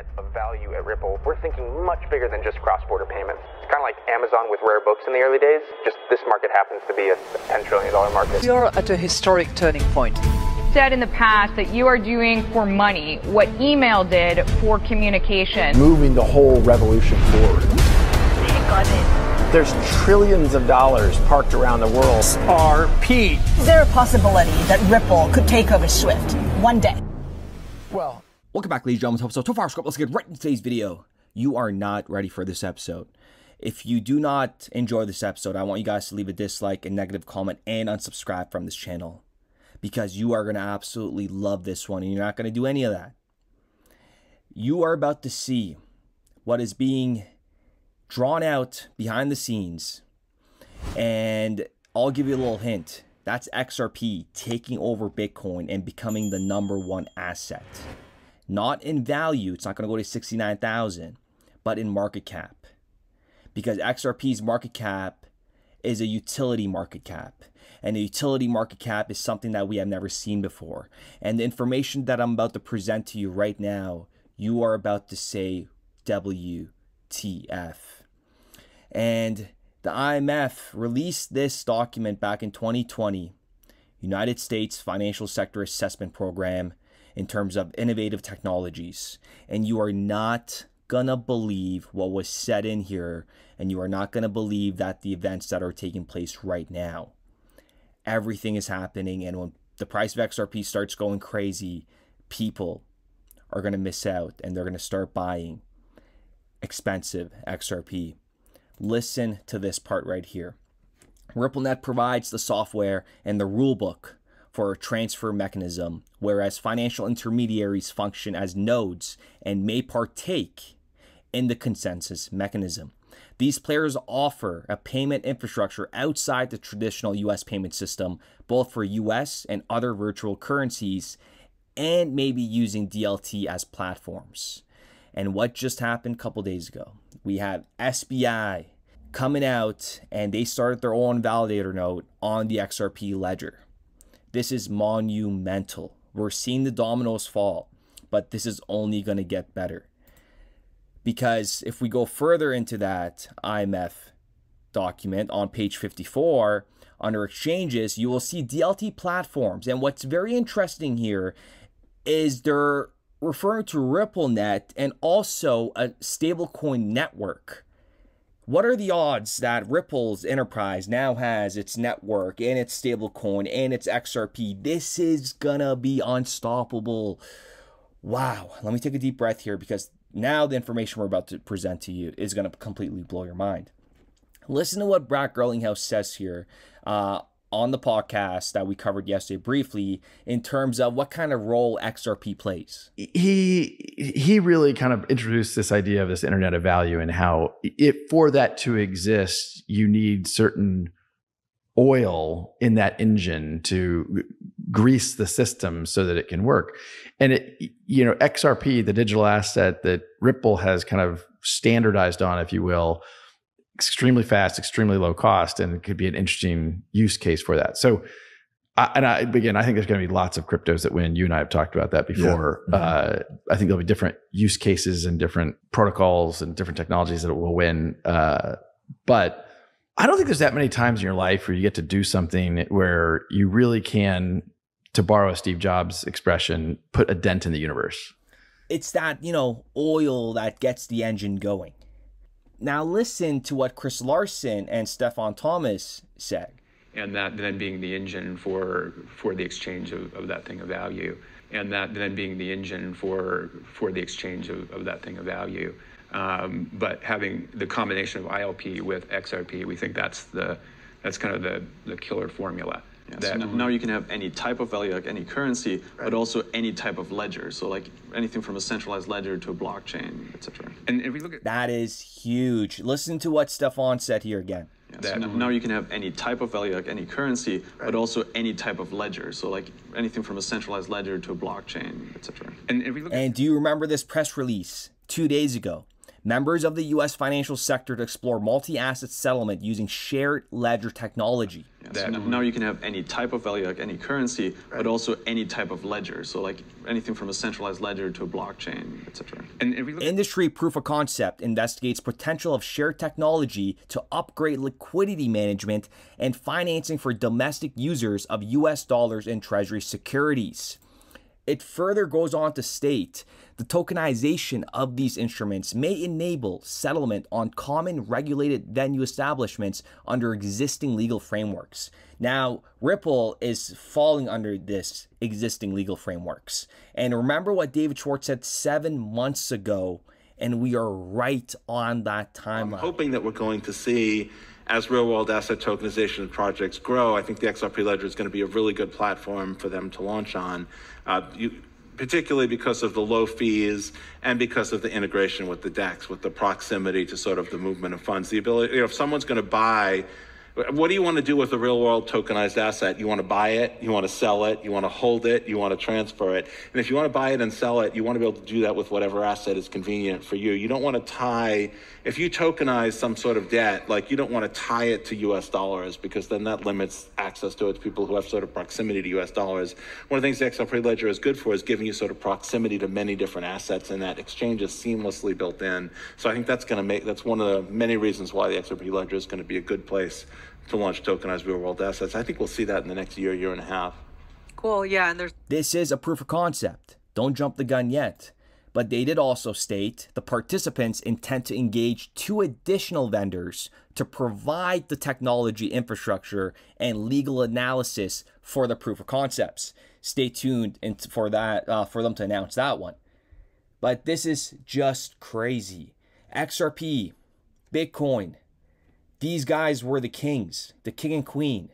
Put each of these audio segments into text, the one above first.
internet of value at Ripple, we're thinking much bigger than just cross-border payments. It's kind of like Amazon with rare books in the early days, just this market happens to be a $10 trillion market. We are at a historic turning point. Said in the past that you are doing for money what email did for communication. Moving the whole revolution forward. There's trillions of dollars parked around the world. XRP. Is there a possibility that Ripple could take over Swift one day? Well, welcome back, ladies and gentlemen. So far, let's get right into today's video. You are not ready for this episode. If you do not enjoy this episode, I want you guys to leave a dislike, a negative comment, and unsubscribe from this channel, because you are going to absolutely love this one, and you're not going to do any of that. You are about to see what is being drawn out behind the scenes, and I'll give you a little hint. That's XRP taking over Bitcoin and becoming the #1 asset. Not in value, it's not going to go to 69,000, but in market cap. Because XRP's market cap is a utility market cap. And the utility market cap is something that we have never seen before. And the information that I'm about to present to you right now, you are about to say WTF. And the IMF released this document back in 2020, United States Financial Sector Assessment Program, in terms of innovative technologies. And you are not gonna believe what was said in here, and you are not gonna believe that the events that are taking place right now. Everything is happening, and when the price of XRP starts going crazy, people are gonna miss out, and they're gonna start buying expensive XRP. Listen to this part right here. RippleNet provides the software and the rulebook for a transfer mechanism, whereas financial intermediaries function as nodes and may partake in the consensus mechanism. These players offer a payment infrastructure outside the traditional US payment system, both for US and other virtual currencies, and maybe using DLT as platforms. And what just happened a couple days ago? We have SBI coming out, and they started their own validator node on the XRP ledger. This is monumental. We're seeing the dominoes fall, but this is only going to get better. Because if we go further into that IMF document on page 54, under exchanges, you will see DLT platforms. And what's very interesting here is they're referring to RippleNet and also a stablecoin network. What are the odds that Ripple's enterprise now has its network and its stablecoin and its XRP? This is gonna be unstoppable. Wow. Let me take a deep breath here, because now the information we're about to present to you is gonna completely blow your mind. Listen to what Garlinghouse says here on the podcast that we covered yesterday briefly, in terms of what kind of role XRP plays. He really kind of introduced this idea of this internet of value, and how for that to exist, you need certain oil in that engine to grease the system so that it can work. And XRP, the digital asset that Ripple has kind of standardized on, if you will, extremely fast, extremely low cost, and it could be an interesting use case for that. So, I think there's going to be lots of cryptos that win. You and I have talked about that before. Yeah. I think there'll be different use cases and different protocols and different technologies that will win. But I don't think there's that many times in your life where you get to do something where you really can, to borrow a Steve Jobs expression, put a dent in the universe. It's that, oil that gets the engine going. Now listen to what Chris Larsen and Stefan Thomas said. And that then being the engine for the exchange of that thing of value. And that then being the engine for the exchange of that thing of value. But having the combination of ILP with XRP, we think that's kind of the killer formula. Yeah, so now you can have any type of value, like any currency, right, but also any type of ledger. So like anything from a centralized ledger to a blockchain, etc. And if we look at that, is huge. Listen to what Stefan said here again. Yeah, so now you can have any type of value, like any currency, right, but also any type of ledger. So like anything from a centralized ledger to a blockchain, etc. And do you remember this press release 2 days ago? members of the U.S. financial sector to explore multi-asset settlement using shared ledger technology. Yeah, so now you can have any type of value, like any currency, but also any type of ledger. So like anything from a centralized ledger to a blockchain, etc. And if we look Industry proof of concept investigates potential of shared technology to upgrade liquidity management and financing for domestic users of U.S. dollars and treasury securities. It further goes on to state the tokenization of these instruments may enable settlement on common regulated venue establishments under existing legal frameworks. Now, Ripple is falling under this existing legal frameworks. And remember what David Schwartz said 7 months ago, and we are right on that timeline. I'm hoping that we're going to see, as real-world asset tokenization projects grow, I think the XRP Ledger is going to be a really good platform for them to launch on, particularly because of the low fees and because of the integration with the DEX, with the proximity to sort of the movement of funds. The ability, if someone's going to buy, what do you want to do with a real-world tokenized asset? You want to buy it, you want to sell it, you want to hold it, you want to transfer it. And if you want to buy it and sell it, you want to be able to do that with whatever asset is convenient for you. You don't want to tie, if you tokenize some sort of debt, like you don't want to tie it to US dollars, because then that limits access to it to people who have sort of proximity to US dollars. One of the things the XRP Ledger is good for is giving you sort of proximity to many different assets, and that exchange is seamlessly built in. So I think that's going to make, that's one of the many reasons why the XRP Ledger is going to be a good place to launch tokenized real-world assets. I think we'll see that in the next year, year and a half. Cool, yeah, and there's... This is a proof of concept. Don't jump the gun yet. But they did also state the participants intend to engage 2 additional vendors to provide the technology infrastructure and legal analysis for the proof of concepts. Stay tuned for that, for them to announce that one. But this is just crazy. XRP, Bitcoin, these guys were the kings, the king and queen.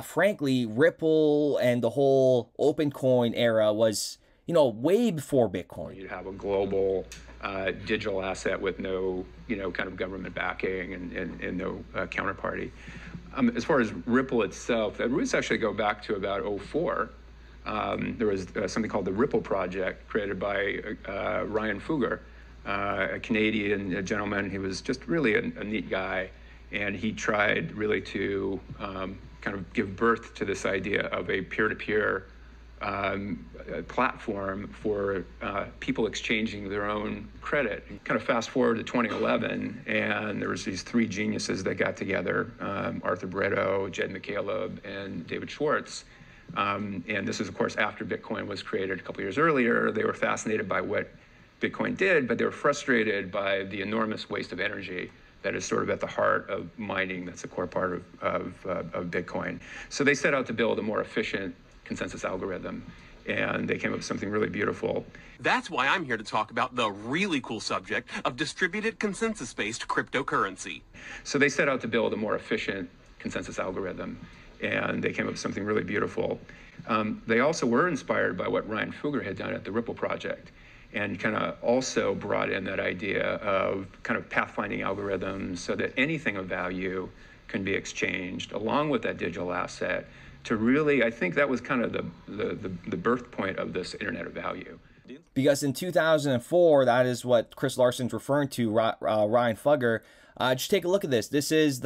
Frankly, Ripple and the whole open coin era was, you know, way before Bitcoin. You have a global digital asset with no, kind of government backing and no counterparty. As far as Ripple itself, the roots actually go back to about 2004. There was something called the Ripple Project created by Ryan Fugger, a Canadian gentleman. He was just really a neat guy, and he tried really to kind of give birth to this idea of a peer-to-peer platform for people exchanging their own credit. Kind of fast forward to 2011, and there was these 3 geniuses that got together, Arthur Bretto, Jed McCaleb, and David Schwartz. And this is, of course, after Bitcoin was created a couple years earlier. They were fascinated by what Bitcoin did, but they were frustrated by the enormous waste of energy that is sort of at the heart of mining. That's a core part of Bitcoin. So they set out to build a more efficient consensus algorithm, and they came up with something really beautiful. That's why I'm here to talk about the really cool subject of distributed consensus-based cryptocurrency. So they set out to build a more efficient consensus algorithm, and they came up with something really beautiful. They also were inspired by what Ryan Fugger had done at the Ripple Project, and kind of also brought in that idea of kind of pathfinding algorithms so that anything of value can be exchanged along with that digital asset to really, I think that was kind of the birth point of this Internet of Value. Because in 2004, that is what Chris Larsen's referring to, Ryan Fugger. Just take a look at this. This is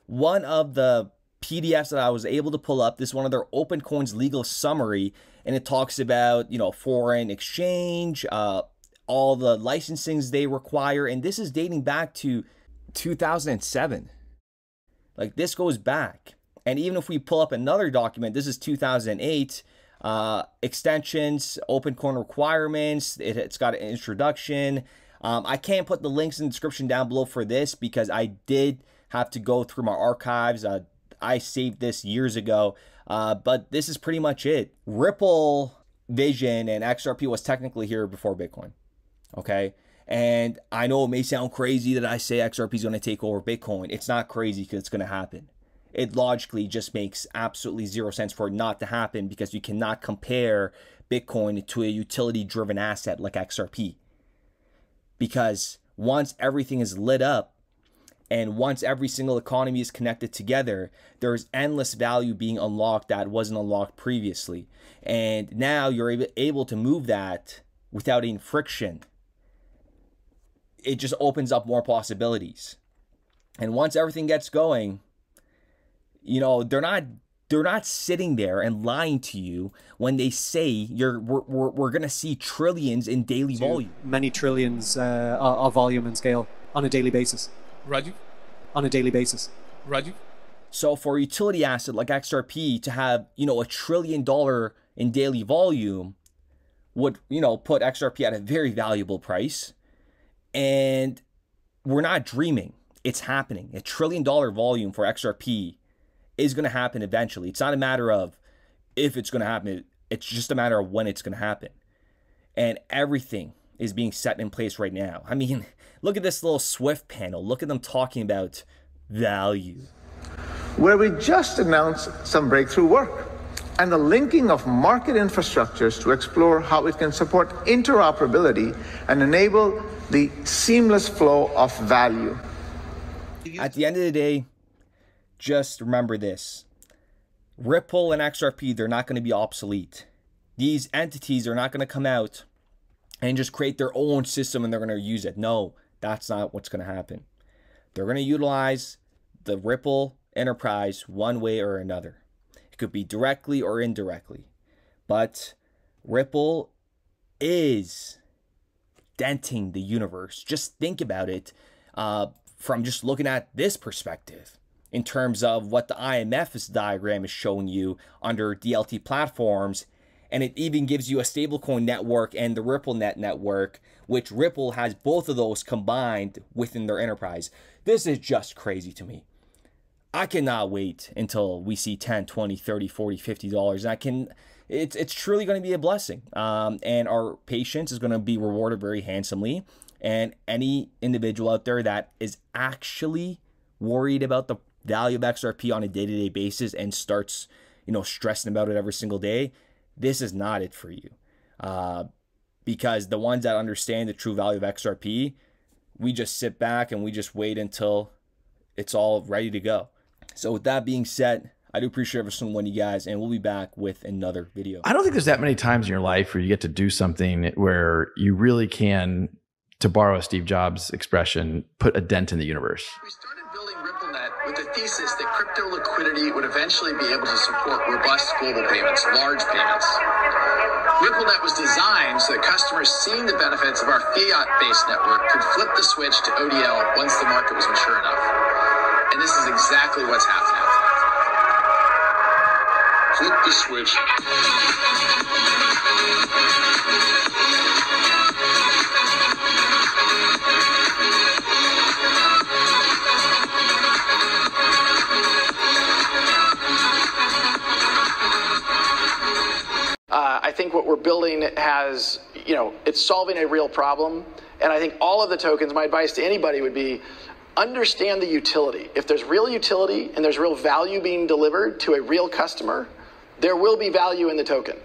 one of the PDFs that I was able to pull up. This is one of their OpenCoin's legal summary, and it talks about, foreign exchange, all the licensings they require, and this is dating back to 2007. Like, this goes back. And even if we pull up another document, this is 2008, extensions, OpenCoin requirements, it's got an introduction. I can't put the links in the description down below for this because I did have to go through my archives. I saved this years ago, but this is pretty much it. Ripple vision and XRP was technically here before Bitcoin, okay? And I know it may sound crazy that I say XRP is going to take over Bitcoin. It's not crazy because it's going to happen. It logically just makes absolutely zero sense for it not to happen because you cannot compare Bitcoin to a utility-driven asset like XRP. Because once everything is lit up, and once every single economy is connected together, there's endless value being unlocked that wasn't unlocked previously. And now you're able to move that without any friction. it just opens up more possibilities. And once everything gets going, you know, they're not sitting there and lying to you when they say we're going to see trillions in daily volume. Many trillions of volume and scale on a daily basis. Raju? On a daily basis. Raju? So for a utility asset like XRP to have, you know, $1 trillion in daily volume would, you know, put XRP at a very valuable price. And we're not dreaming. It's happening. $1 trillion volume for XRP is going to happen eventually. It's not a matter of if it's going to happen. It's just a matter of when it's going to happen. And everything is being set in place right now. I mean, look at this little SWIFT panel. Look at them talking about value. Where we just announced some breakthrough work and the linking of market infrastructures to explore how it can support interoperability and enable the seamless flow of value. At the end of the day, just remember this. Ripple and XRP, they're not going to be obsolete. These entities are not going to come out and just create their own system and they're going to use it. No, that's not what's going to happen. They're going to utilize the Ripple enterprise one way or another. It could be directly or indirectly. But Ripple is denting the universe. Just think about it from just looking at this perspective in terms of what the IMF diagram is showing you under DLT platforms. And it even gives you a stablecoin network and the RippleNet network, which Ripple has both of those combined within their enterprise. This is just crazy to me. I cannot wait until we see $10, $20, $30, $40, $50. And it's truly going to be a blessing. And our patience is going to be rewarded very handsomely. And any individual out there that is actually worried about the value of XRP on a day-to-day basis and starts, you know, stressing about it every single day, this is not it for you. Because the ones that understand the true value of XRP, we just sit back and we just wait until it's all ready to go. So with that being said, I do appreciate every single one of you guys, and we'll be back with another video. I don't think there's that many times in your life where you get to do something where you really can, to borrow a Steve Jobs expression, put a dent in the universe. We started building RippleNet with the thesis that crypto liquidity would eventually be able to support robust global payments, large payments. RippleNet was designed so that customers seeing the benefits of our fiat-based network could flip the switch to ODL once the market was mature enough. And this is exactly what's happening. Flip the switch. I think what we're building has, it's solving a real problem. And I think all of the tokens, my advice to anybody would be, understand the utility. If there's real utility and there's real value being delivered to a real customer, there will be value in the token.